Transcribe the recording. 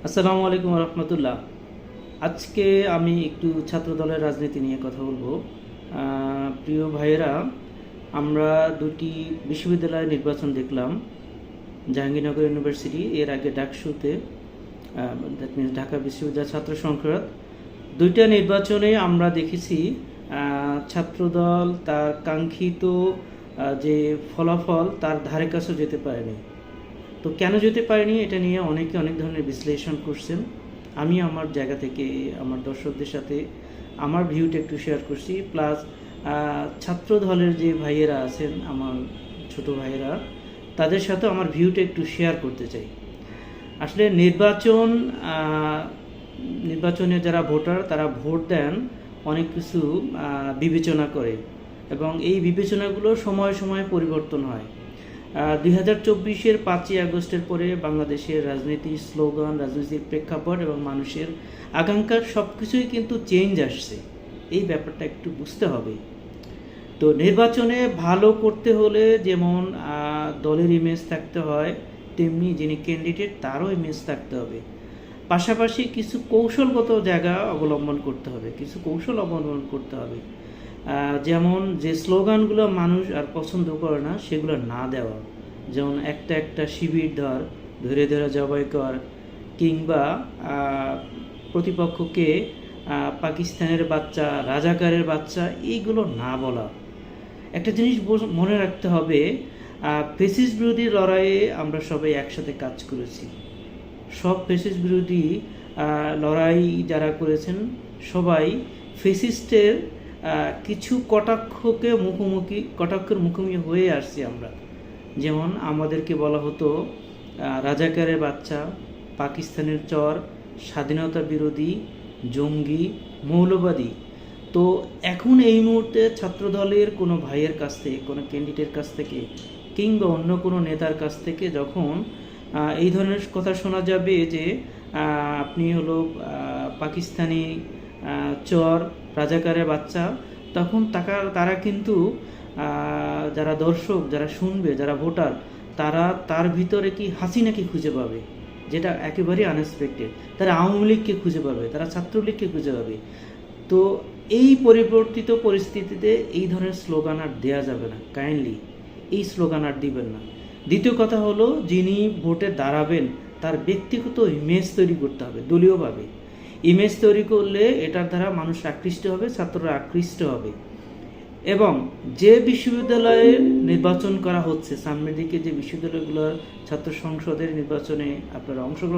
আসসালামু আলাইকুম রহমতুল্লাহ। আজকে আমি একটু ছাত্রদলের রাজনীতি নিয়ে কথা বলবো। প্রিয় ভাইয়েরা, আমরা দুটি বিশ্ববিদ্যালয় নির্বাচন দেখলাম, জাহাঙ্গীরনগর ইউনিভার্সিটি, এর আগে ডাকসুতে, দ্যাট মিনস ঢাকা বিশ্ববিদ্যালয় ছাত্র সংসদ। দুইটা নির্বাচনে আমরা দেখেছি ছাত্রদল তার কাঙ্ক্ষিত যে ফলাফল তার ধারে কাছেও যেতে পারেনি। তো কেন যেতে পারেনি এটা নিয়ে অনেকে অনেক ধরনের বিশ্লেষণ করছেন। আমি আমার জায়গা থেকে আমার দর্শকদের সাথে আমার ভিউটা একটু শেয়ার করছি, প্লাস ছাত্র দলের যে ভাইয়েরা আছেন, আমার ছোট ভাইয়েরা, তাদের সাথে আমার ভিউটা একটু শেয়ার করতে চাই। আসলে নির্বাচনে যারা ভোটার তারা ভোট দেন অনেক কিছু বিবেচনা করে, এবং এই বিবেচনাগুলো সময় সময় পরিবর্তন হয়। 2024-এর 5ই আগস্টের পরে বাংলাদেশের রাজনীতি, স্লোগান, রাজনীতির প্রেক্ষাপট এবং মানুষের আকাঙ্ক্ষার সব কিছুই কিন্তু চেঞ্জ আসছে। এই ব্যাপারটা একটু বুঝতে হবে। তো নির্বাচনে ভালো করতে হলে যেমন দলের ইমেজ থাকতে হয়, তেমনি যিনি ক্যান্ডিডেট তারও ইমেজ থাকতে হবে। পাশাপাশি কিছু কৌশলগত জায়গা অবলম্বন করতে হবে, কিছু কৌশল অবলম্বন করতে হবে। যেমন যে স্লোগানগুলো মানুষ আর পছন্দ করে না সেগুলো না দেওয়া, যেমন একটা একটা শিবির ধরে ধরে জবাই কর, কিংবা প্রতিপক্ষকে পাকিস্তানের বাচ্চা, রাজাকারের বাচ্চা, এইগুলো না বলা। একটা জিনিস মনে রাখতে হবে, ফেসিস বিরোধী লড়াইয়ে আমরা সবাই একসাথে কাজ করেছি। সব ফেসিস বিরোধী লড়াই যারা করেছেন সবাই ফেসিস্টের কিছু কটাক্ষের মুখোমুখি হয়ে আসছি আমরা। যেমন আমাদেরকে বলা হতো রাজাকারের বাচ্চা, পাকিস্তানের চর, স্বাধীনতা বিরোধী, জঙ্গি, মৌলবাদী। তো এখন এই মুহূর্তে ছাত্রদলের কোনো ভাইয়ের কাছ থেকে, কোনো ক্যান্ডিডেটের কাছ থেকে, কিংবা অন্য কোনো নেতার কাছ থেকে যখন এই ধরনের কথা শোনা যাবে যে আপনি হলো পাকিস্তানি চর, রাজাকারের বাচ্চা, তখন তারা কিন্তু যারা দর্শক, যারা শুনবে, যারা ভোটার, তারা তার ভিতরে কি হাসিনাকে খুঁজে পাবে, যেটা একেবারেই আনএক্সপেক্টেড। তারা আওয়ামী লীগকে খুঁজে পাবে, তারা ছাত্রলীগকে খুঁজে পাবে। তো এই পরিবর্তিত পরিস্থিতিতে এই ধরনের স্লোগান আর দেওয়া যাবে না। কাইন্ডলি এই স্লোগান আর দিবেন না। দ্বিতীয় কথা হলো, যিনি ভোটে দাঁড়াবেন তার ব্যক্তিগত ইমেজ তৈরি করতে হবে দলীয়ভাবে। ইমেজ তৈরি করলে এটার দ্বারা মানুষ আকৃষ্ট হবে, ছাত্ররা আকৃষ্ট হবে। এবং যে বিশ্ববিদ্যালয়ে নির্বাচন করা হচ্ছে সামনের দিকে, যে বিশ্ববিদ্যালয়গুলোর ছাত্র সংসদের নির্বাচনে আপনারা অংশগ্রহণ